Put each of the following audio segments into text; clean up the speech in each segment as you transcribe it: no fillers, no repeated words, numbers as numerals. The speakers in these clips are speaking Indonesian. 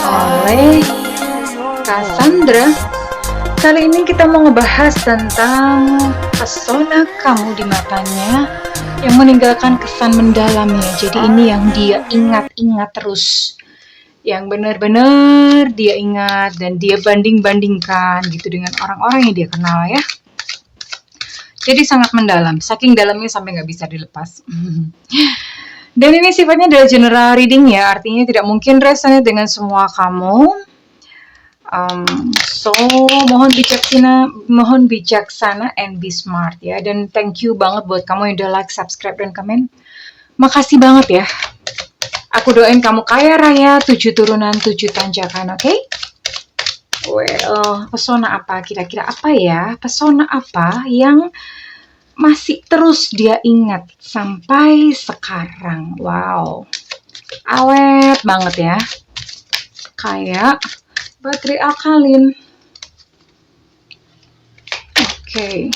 oleh Cassandra. Kali ini kita mau ngebahas tentang pesona kamu di matanya yang meninggalkan kesan mendalamnya. Jadi ini yang dia ingat-ingat terus, yang benar-benar dia ingat dan dia banding-bandingkan gitu dengan orang-orang yang dia kenal ya. Jadi sangat mendalam, saking dalamnya sampai nggak bisa dilepas. Dan ini sifatnya adalah general reading ya, artinya tidak mungkin resonate dengan semua kamu. So mohon bijaksana and be smart ya. Dan thank you banget buat kamu yang udah like, subscribe, dan komen. Makasih banget ya. Aku doain kamu kaya raya, 7 turunan, 7 tanjakan, oke? Well, pesona apa? Kira-kira apa ya? Pesona apa yang masih terus dia ingat sampai sekarang? Wow, awet banget ya. Kayak baterai alkalin. Oke.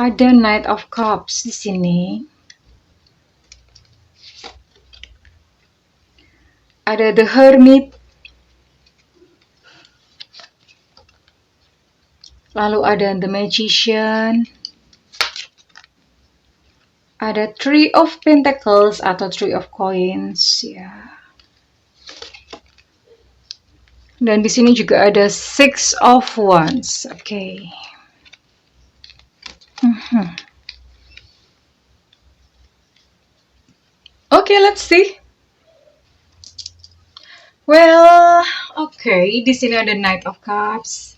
Ada Knight of Cups di sini. Ada The Hermit. Lalu ada The Magician. Ada Three of Pentacles atau Three of Coins ya. Dan di sini juga ada Six of Wands. Oke. Oke, let's see. Well, oke, di sini ada Knight of Cups.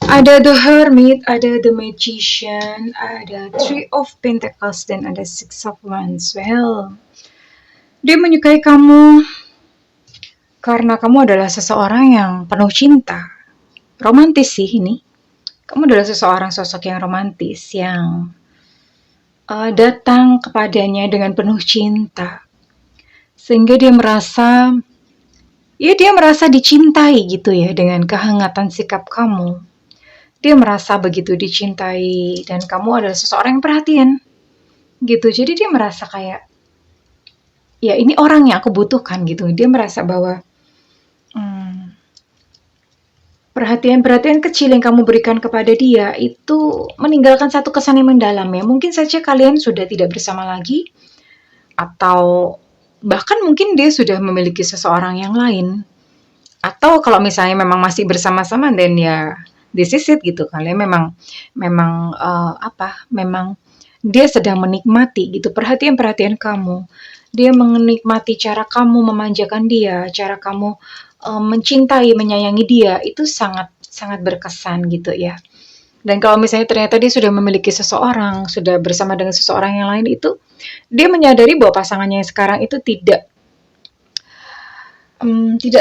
Ada The Hermit, ada The Magician, ada Three of Pentacles, dan ada Six of Wands. Well, dia menyukai kamu karena kamu adalah seseorang yang penuh cinta. Romantis sih ini. Kamu adalah seseorang sosok yang romantis, yang datang kepadanya dengan penuh cinta. Sehingga dia merasa dicintai gitu ya, dengan kehangatan sikap kamu. Dia merasa begitu dicintai dan kamu adalah seseorang yang perhatian gitu. Jadi dia merasa kayak, ya ini orang yang aku butuhkan gitu. Dia merasa bahwa perhatian-perhatian kecil yang kamu berikan kepada dia itu meninggalkan satu kesan yang mendalam ya. Mungkin saja kalian sudah tidak bersama lagi, atau bahkan mungkin dia sudah memiliki seseorang yang lain. Atau kalau misalnya memang masih bersama-sama, dan ya this is it gitu. Kalian memang dia sedang menikmati gitu perhatian-perhatian kamu. Dia menikmati cara kamu memanjakan dia, cara kamu mencintai, menyayangi dia. Itu sangat sangat berkesan gitu ya. Dan kalau misalnya ternyata dia sudah memiliki seseorang, sudah bersama dengan seseorang yang lain, itu dia menyadari bahwa pasangannya yang sekarang itu tidak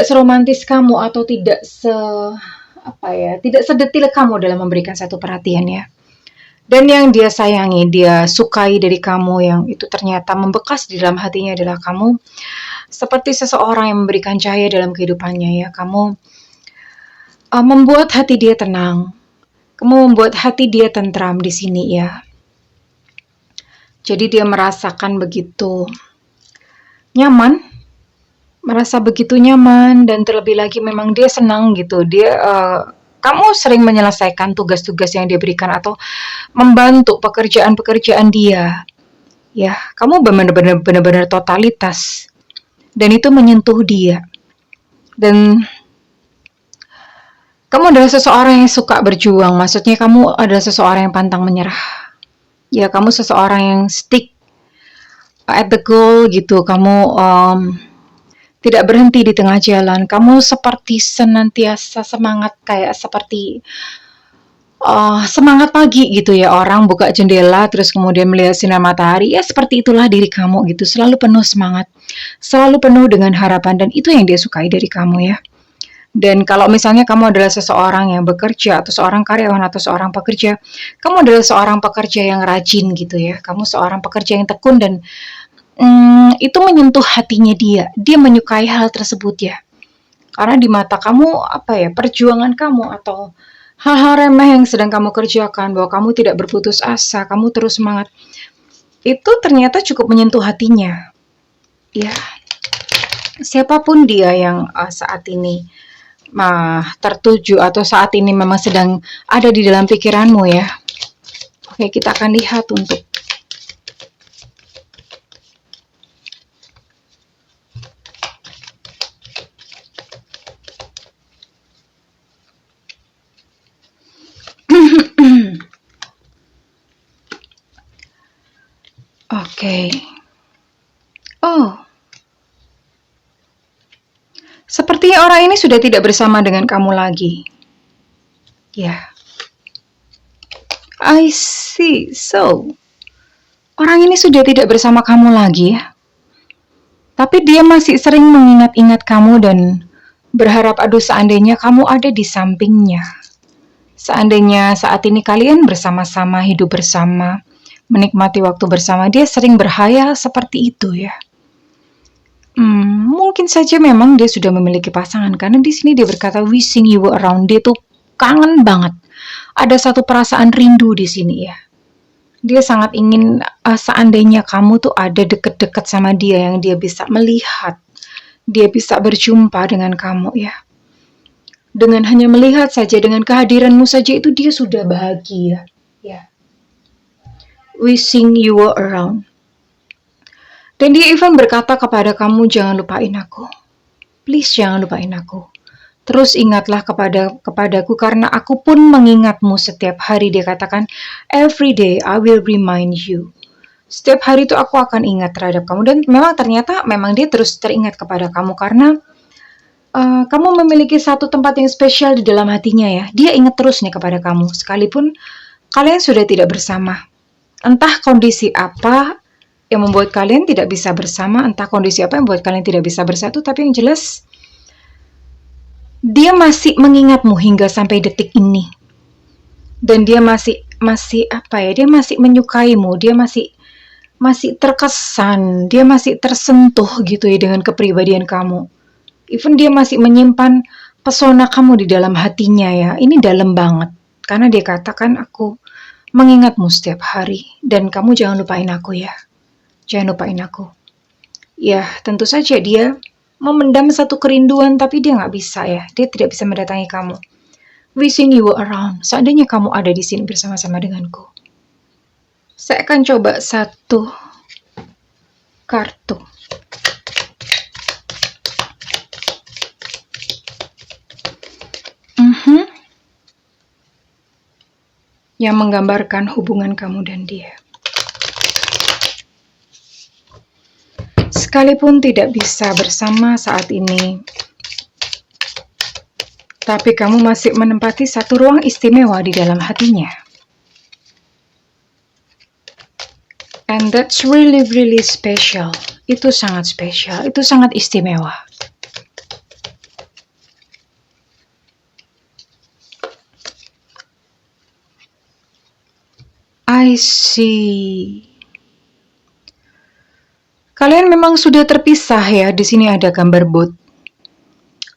seromantis kamu, atau tidak sedetil kamu dalam memberikan satu perhatian ya. Dan yang dia sayangi, dia sukai dari kamu, yang itu ternyata membekas di dalam hatinya adalah kamu seperti seseorang yang memberikan cahaya dalam kehidupannya ya. Kamu membuat hati dia tenang, kamu membuat hati dia tentram di sini ya. Jadi dia merasakan begitu nyaman, dan terlebih lagi memang dia senang gitu. Kamu sering menyelesaikan tugas-tugas yang dia berikan atau membantu pekerjaan-pekerjaan dia. Ya, kamu benar-benar totalitas. Dan itu menyentuh dia. Dan kamu adalah seseorang yang suka berjuang. Maksudnya kamu adalah seseorang yang pantang menyerah. Ya, kamu seseorang yang stick at the goal gitu. Kamu tidak berhenti di tengah jalan. Kamu seperti senantiasa semangat, kayak seperti semangat pagi gitu ya. Orang buka jendela terus kemudian melihat sinar matahari. Ya seperti itulah diri kamu gitu. Selalu penuh semangat, selalu penuh dengan harapan, dan itu yang dia sukai dari kamu ya. Dan kalau misalnya kamu adalah seseorang yang bekerja, atau seorang karyawan, atau seorang pekerja, kamu adalah seorang pekerja yang rajin gitu ya. Kamu seorang pekerja yang tekun, dan itu menyentuh hatinya dia. Dia menyukai hal tersebut ya. Karena di mata kamu perjuangan kamu atau hal-hal remeh yang sedang kamu kerjakan, bahwa kamu tidak berputus asa, kamu terus semangat, itu ternyata cukup menyentuh hatinya. Ya, siapapun dia yang saat ini tertuju atau saat ini memang sedang ada di dalam pikiranmu ya. Oke, kita akan lihat untuk Oke. Oh, sepertinya orang ini sudah tidak bersama dengan kamu lagi. Ya. I see. So, orang ini sudah tidak bersama kamu lagi ya. Tapi dia masih sering mengingat-ingat kamu dan berharap aduh seandainya kamu ada di sampingnya. Seandainya saat ini kalian bersama-sama, hidup bersama, menikmati waktu bersama, dia sering berhayal seperti itu ya. Mungkin saja memang dia sudah memiliki pasangan, karena di sini dia berkata wishing you were around. Dia tuh kangen banget. Ada satu perasaan rindu di sini ya. Dia sangat ingin seandainya kamu tuh ada deket-deket sama dia, yang dia bisa melihat, dia bisa berjumpa dengan kamu ya. Dengan hanya melihat saja, dengan kehadiranmu saja itu dia sudah bahagia ya. Wishing you were around. Dan dia even berkata kepada kamu, jangan lupain aku. Please jangan lupain aku. Terus ingatlah kepadaku, karena aku pun mengingatmu setiap hari. Dia katakan, every day I will remind you. Setiap hari itu aku akan ingat terhadap kamu. Dan memang ternyata memang dia terus teringat kepada kamu, karena kamu memiliki satu tempat yang spesial di dalam hatinya ya. Dia ingat terus nih kepada kamu, sekalipun kalian sudah tidak bersama. Entah kondisi apa yang membuat kalian tidak bisa bersama, entah kondisi apa yang membuat kalian tidak bisa bersatu, tapi yang jelas dia masih mengingatmu hingga sampai detik ini. Dan dia masih dia masih menyukaimu, dia masih terkesan, dia masih tersentuh gitu ya dengan kepribadian kamu. Even dia masih menyimpan pesona kamu di dalam hatinya ya. Ini dalam banget. Karena dia katakan, aku mengingatmu setiap hari, dan kamu jangan lupain aku ya. Jangan lupain aku. Ya, tentu saja dia memendam satu kerinduan, tapi dia nggak bisa ya. Dia tidak bisa mendatangi kamu. Wishing you were around. Seandainya kamu ada di sini bersama-sama denganku. Saya akan coba satu kartu. Yang menggambarkan hubungan kamu dan dia. Sekalipun tidak bisa bersama saat ini, tapi kamu masih menempati satu ruang istimewa di dalam hatinya. And that's really, really special. Itu sangat spesial, itu sangat istimewa. I see. Kalian memang sudah terpisah ya. Di sini ada gambar boat.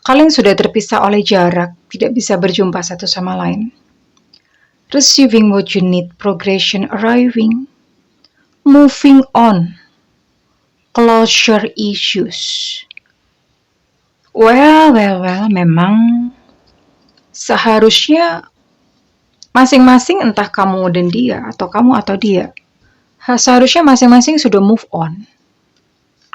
Kalian sudah terpisah oleh jarak, tidak bisa berjumpa satu sama lain. Receiving what you need, progression arriving, moving on, closure issues. Well, memang seharusnya masing-masing, entah kamu dan dia, atau kamu atau dia, seharusnya masing-masing sudah move on.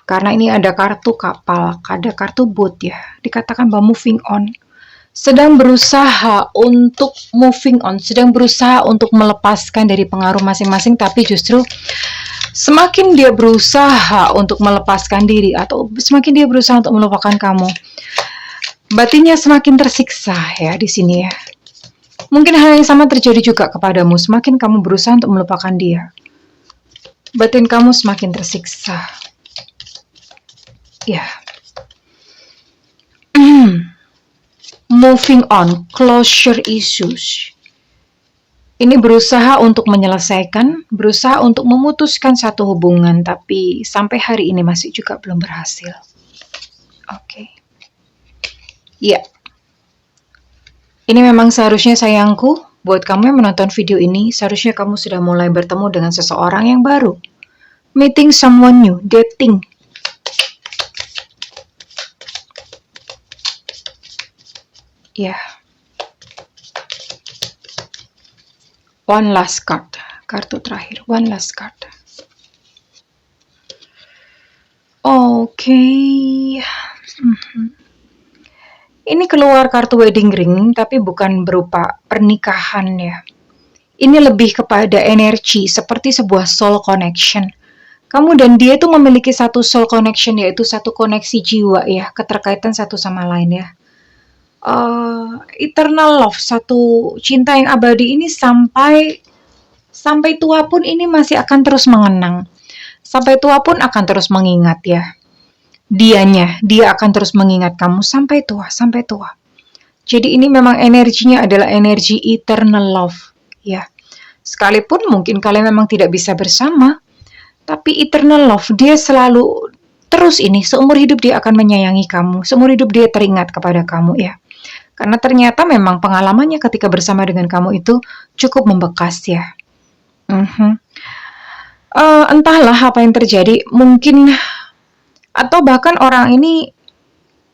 Karena ini ada kartu kapal, ada kartu boat ya. Dikatakan bahwa moving on. Sedang berusaha untuk moving on, sedang berusaha untuk melepaskan dari pengaruh masing-masing, tapi justru semakin dia berusaha untuk melepaskan diri, atau semakin dia berusaha untuk melupakan kamu, batinnya semakin tersiksa ya di sini ya. Mungkin hal yang sama terjadi juga kepadamu. Semakin kamu berusaha untuk melupakan dia, batin kamu semakin tersiksa. Ya. Moving on, closure issues. Ini berusaha untuk menyelesaikan, berusaha untuk memutuskan satu hubungan, tapi sampai hari ini masih juga belum berhasil. Oke. Ya. Ini memang seharusnya sayangku, buat kamu yang menonton video ini, seharusnya kamu sudah mulai bertemu dengan seseorang yang baru. Meeting someone new, dating. Ya. Yeah. One last card. Kartu terakhir, one last card. Oke. Ini keluar kartu wedding ring, tapi bukan berupa pernikahan ya. Ini lebih kepada energi, seperti sebuah soul connection. Kamu dan dia itu memiliki satu soul connection, yaitu satu koneksi jiwa ya, keterkaitan satu sama lain ya. Eternal love, satu cinta yang abadi ini sampai tua pun ini masih akan terus mengenang. Sampai tua pun akan terus mengingat ya. Dia akan terus mengingat kamu sampai tua. Jadi ini memang energinya adalah energi eternal love ya. Sekalipun mungkin kalian memang tidak bisa bersama, tapi eternal love, dia selalu terus ini, seumur hidup dia akan menyayangi kamu, seumur hidup dia teringat kepada kamu ya. Karena ternyata memang pengalamannya ketika bersama dengan kamu itu cukup membekas ya. Entahlah apa yang terjadi, mungkin atau bahkan orang ini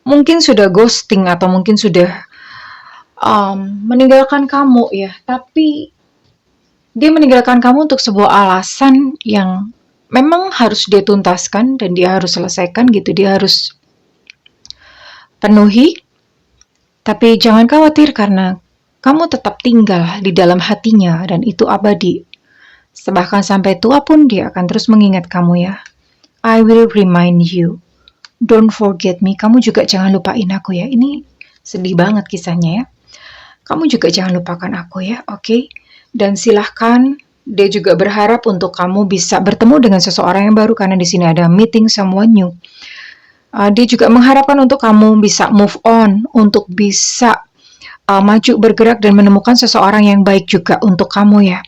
mungkin sudah ghosting atau mungkin sudah meninggalkan kamu ya, tapi dia meninggalkan kamu untuk sebuah alasan yang memang harus dia tuntaskan dan dia harus selesaikan gitu, dia harus penuhi. Tapi jangan khawatir karena kamu tetap tinggal di dalam hatinya dan itu abadi. Bahkan sampai tua pun dia akan terus mengingat kamu ya. I will remind you. Don't forget me. Kamu juga jangan lupain aku ya. Ini sedih banget kisahnya ya. Kamu juga jangan lupakan aku ya, oke? Dan silahkan, dia juga berharap untuk kamu bisa bertemu dengan seseorang yang baru karena di sini ada meeting someone new. Dia juga mengharapkan untuk kamu bisa move on, untuk bisa maju bergerak dan menemukan seseorang yang baik juga untuk kamu ya.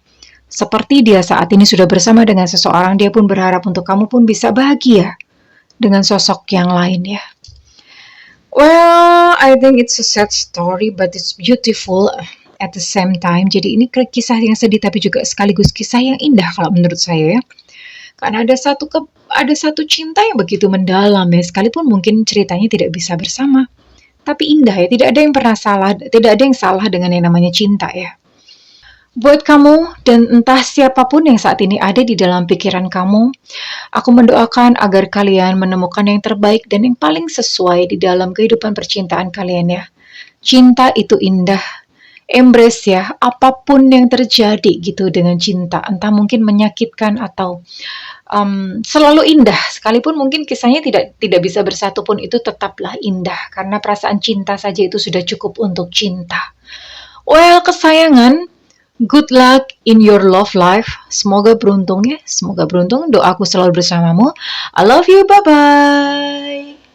Seperti dia saat ini sudah bersama dengan seseorang, dia pun berharap untuk kamu pun bisa bahagia dengan sosok yang lain ya. Well, I think it's a sad story, but it's beautiful at the same time. Jadi ini kisah yang sedih tapi juga sekaligus kisah yang indah kalau menurut saya ya. Karena ada satu cinta yang begitu mendalam ya, sekalipun mungkin ceritanya tidak bisa bersama. Tapi indah ya, tidak ada yang salah dengan yang namanya cinta ya. Buat kamu dan entah siapapun yang saat ini ada di dalam pikiran kamu, aku mendoakan agar kalian menemukan yang terbaik dan yang paling sesuai di dalam kehidupan percintaan kalian ya. Cinta itu indah, embrace ya, apapun yang terjadi gitu dengan cinta, entah mungkin menyakitkan atau selalu indah, sekalipun mungkin kisahnya tidak bisa bersatu pun itu tetaplah indah, karena perasaan cinta saja itu sudah cukup untuk cinta. Well, kesayangan, good luck in your love life. Semoga beruntung ya. Semoga beruntung. Doaku selalu bersamamu. I love you. Bye-bye.